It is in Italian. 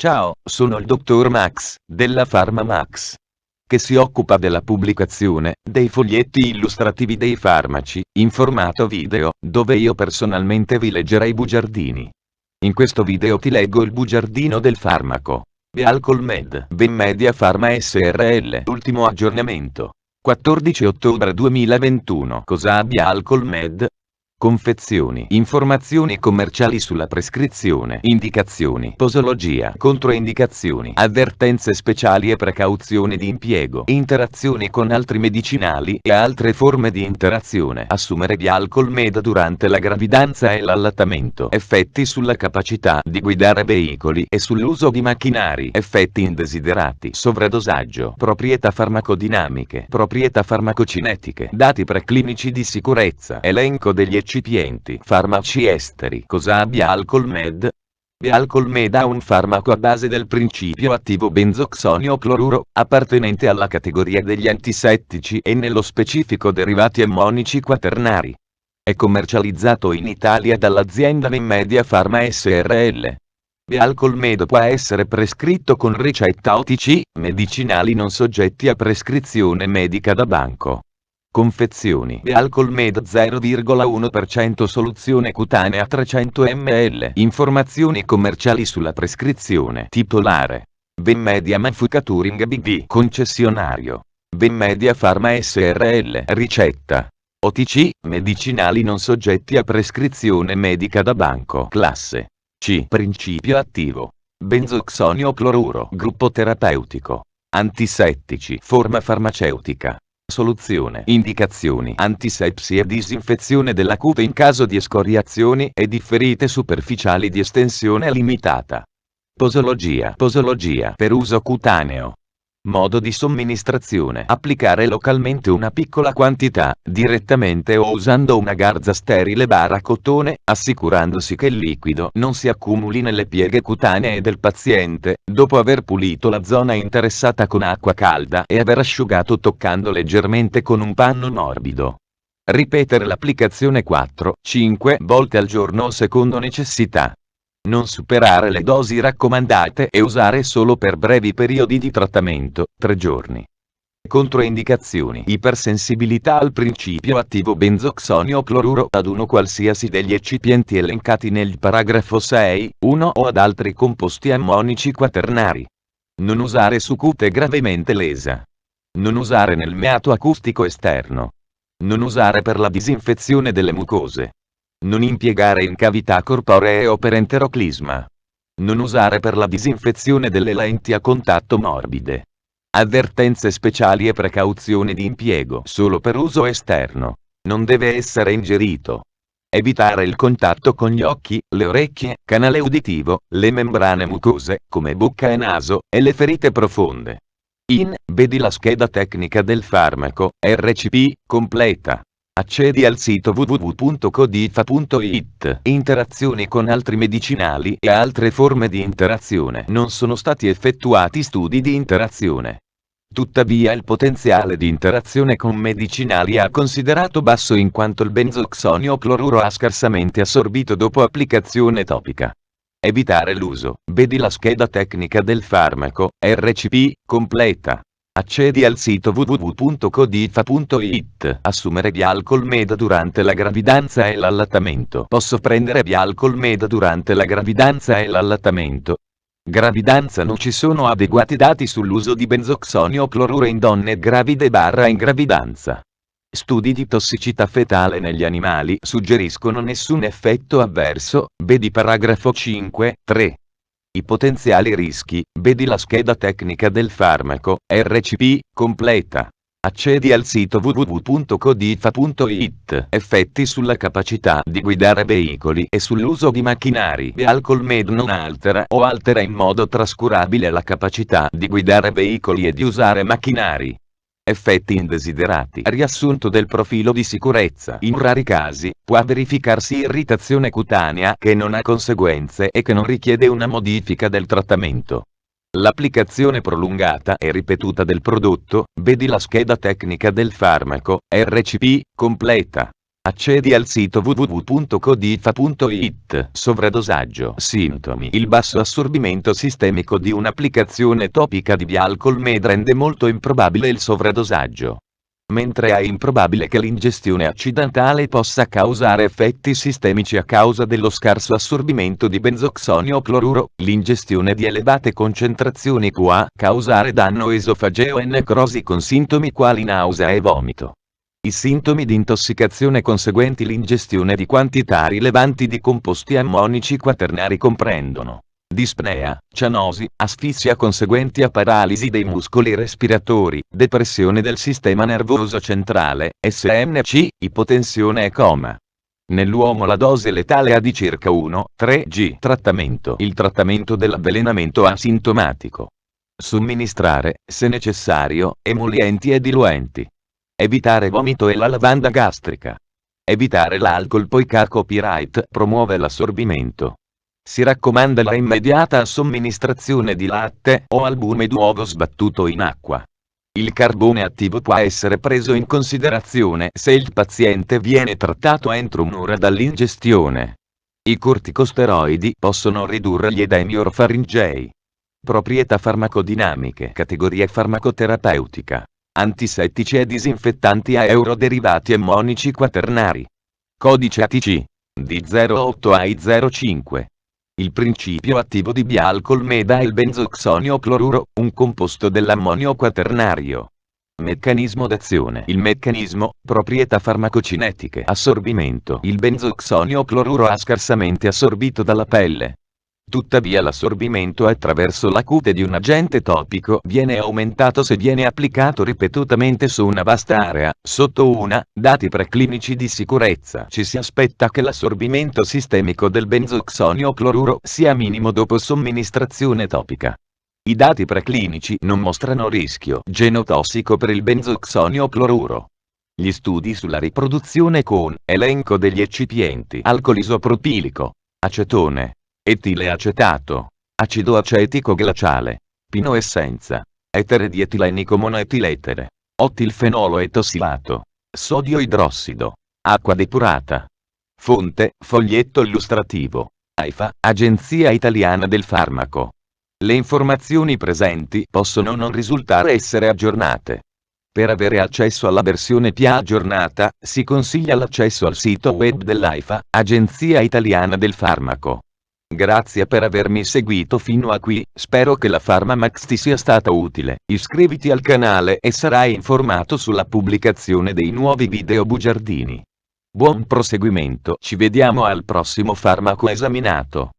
Ciao, sono il dottor Max, della PharmaMax, che si occupa della pubblicazione dei foglietti illustrativi dei farmaci, in formato video, dove io personalmente vi leggerei i bugiardini. In questo video ti leggo il bugiardino del farmaco. Vialcolmed, Venmedia Pharma SRL, ultimo aggiornamento. 14 ottobre 2021. Cosa ha Vialcolmed? Confezioni, informazioni commerciali sulla prescrizione, indicazioni, posologia, controindicazioni, avvertenze speciali e precauzioni di impiego, interazioni con altri medicinali e altre forme di interazione. Assumere Vialcolmed durante la gravidanza e l'allattamento. Effetti sulla capacità di guidare veicoli e sull'uso di macchinari. Effetti indesiderati. Sovradosaggio. Proprietà farmacodinamiche. Proprietà farmacocinetiche. Dati preclinici di sicurezza. Elenco degli eccipienti. Farmaci esteri. Cosa ha Vialcolmed? Vialcolmed ha un farmaco a base del principio attivo benzoxonio cloruro, appartenente alla categoria degli antisettici e nello specifico derivati ammonici quaternari. È commercializzato in Italia dall'azienda Venmedia Pharma SRL. Vialcolmed può essere prescritto con ricetta OTC, medicinali non soggetti a prescrizione medica da banco. Confezioni. Vialcolmed 0,1% soluzione cutanea 300 ml. Informazioni commerciali sulla prescrizione. Titolare: Venmedia Manufacturing BV. Concessionario: Venmedia Pharma SRL. Ricetta: OTC, medicinali non soggetti a prescrizione medica da banco. Classe C. Principio attivo: benzoxonio cloruro. Gruppo terapeutico: antisettici. Forma farmaceutica: soluzione. Indicazioni: antisepsi e disinfezione della cute in caso di escoriazioni e di ferite superficiali di estensione limitata. Posologia: per uso cutaneo. Modo di somministrazione: applicare localmente una piccola quantità, direttamente o usando una garza sterile cotone, assicurandosi che il liquido non si accumuli nelle pieghe cutanee del paziente, dopo aver pulito la zona interessata con acqua calda e aver asciugato toccando leggermente con un panno morbido. Ripetere l'applicazione 4-5 volte al giorno secondo necessità. Non superare le dosi raccomandate e usare solo per brevi periodi di trattamento, 3 giorni. Controindicazioni: ipersensibilità al principio attivo benzoxonio cloruro ad uno qualsiasi degli eccipienti elencati nel paragrafo 6.1 o ad altri composti ammonici quaternari. Non usare su cute gravemente lesa. Non usare nel meato acustico esterno. Non usare per la disinfezione delle mucose. Non impiegare in cavità corporee o per enteroclisma. Non usare per la disinfezione delle lenti a contatto morbide. Avvertenze speciali e precauzioni di impiego solo per uso esterno. Non deve essere ingerito. Evitare il contatto con gli occhi, le orecchie, canale uditivo, le membrane mucose, come bocca e naso, e le ferite profonde. Vedi la scheda tecnica del farmaco, RCP, completa. Accedi al sito www.codifa.it. Interazioni con altri medicinali e altre forme di interazione. Non sono stati effettuati studi di interazione. Tuttavia il potenziale di interazione con medicinali è considerato basso in quanto il benzoxonio cloruro ha scarsamente assorbito dopo applicazione topica. Evitare l'uso. Vedi la scheda tecnica del farmaco, RCP, completa. Accedi al sito www.codifa.it. Assumere Vialcolmed durante la gravidanza e l'allattamento. Posso prendere Vialcolmed durante la gravidanza e l'allattamento? Gravidanza: non ci sono adeguati dati sull'uso di benzoxonio cloruro in donne gravide in gravidanza. Studi di tossicità fetale negli animali suggeriscono nessun effetto avverso, vedi paragrafo 5.3. I potenziali rischi: vedi la scheda tecnica del farmaco, RCP, completa. Accedi al sito www.codifa.it. Effetti sulla capacità di guidare veicoli e sull'uso di macchinari. Vialcolmed non altera o altera in modo trascurabile la capacità di guidare veicoli e di usare macchinari. Effetti indesiderati. Riassunto del profilo di sicurezza: in rari casi, può verificarsi irritazione cutanea che non ha conseguenze e che non richiede una modifica del trattamento. L'applicazione prolungata e ripetuta del prodotto, vedi la scheda tecnica del farmaco, RCP, completa. Accedi al sito www.codifa.it. Sovradosaggio. Sintomi. Il basso assorbimento sistemico di un'applicazione topica di Bialcol-Med rende molto improbabile il sovradosaggio. Mentre è improbabile che l'ingestione accidentale possa causare effetti sistemici a causa dello scarso assorbimento di benzoxonio cloruro, l'ingestione di elevate concentrazioni può causare danno esofageo e necrosi con sintomi quali nausea e vomito. I sintomi di intossicazione conseguenti l'ingestione di quantità rilevanti di composti ammonici quaternari comprendono dispnea, cianosi, asfissia conseguenti a paralisi dei muscoli respiratori, depressione del sistema nervoso centrale, SNC, ipotensione e coma. Nell'uomo la dose letale è di circa 1,3 g. Trattamento. Il trattamento dell'avvelenamento asintomatico. Somministrare, se necessario, emolienti e diluenti. Evitare vomito e la lavanda gastrica. Evitare l'alcol poiché copyright promuove l'assorbimento. Si raccomanda la immediata somministrazione di latte o albume d'uovo sbattuto in acqua. Il carbone attivo può essere preso in considerazione se il paziente viene trattato entro un'ora dall'ingestione. I corticosteroidi possono ridurre gli edemi orofaringei. Proprietà farmacodinamiche. Categoria farmacoterapeutica. Antisettici e disinfettanti a euroderivati ammonici quaternari. Codice ATC. D08AI05. Il principio attivo di Bialcol-Med è il benzoxonio cloruro, un composto dell'ammonio quaternario. Meccanismo d'azione. Il meccanismo, proprietà farmacocinetiche. Assorbimento. Il benzoxonio cloruro è scarsamente assorbito dalla pelle. Tuttavia l'assorbimento attraverso la cute di un agente topico viene aumentato se viene applicato ripetutamente su una vasta area. Sotto dati preclinici di sicurezza. Ci si aspetta che l'assorbimento sistemico del benzoxonio cloruro sia minimo dopo somministrazione topica. I dati preclinici non mostrano rischio genotossico per il benzoxonio cloruro. Gli studi sulla riproduzione con elenco degli eccipienti: alcol isopropilico, acetone, etile acetato, acido acetico glaciale, pino essenza, etere di etilenico monoetiletere, otilfenolo etosilato, sodio idrossido, acqua depurata. Fonte: foglietto illustrativo. AIFA, Agenzia Italiana del Farmaco. Le informazioni presenti possono non risultare essere aggiornate. Per avere accesso alla versione più aggiornata, si consiglia l'accesso al sito web dell'AIFA, Agenzia Italiana del Farmaco. Grazie per avermi seguito fino a qui, spero che la PharmaMax ti sia stata utile. Iscriviti al canale e sarai informato sulla pubblicazione dei nuovi video bugiardini. Buon proseguimento, ci vediamo al prossimo farmaco esaminato.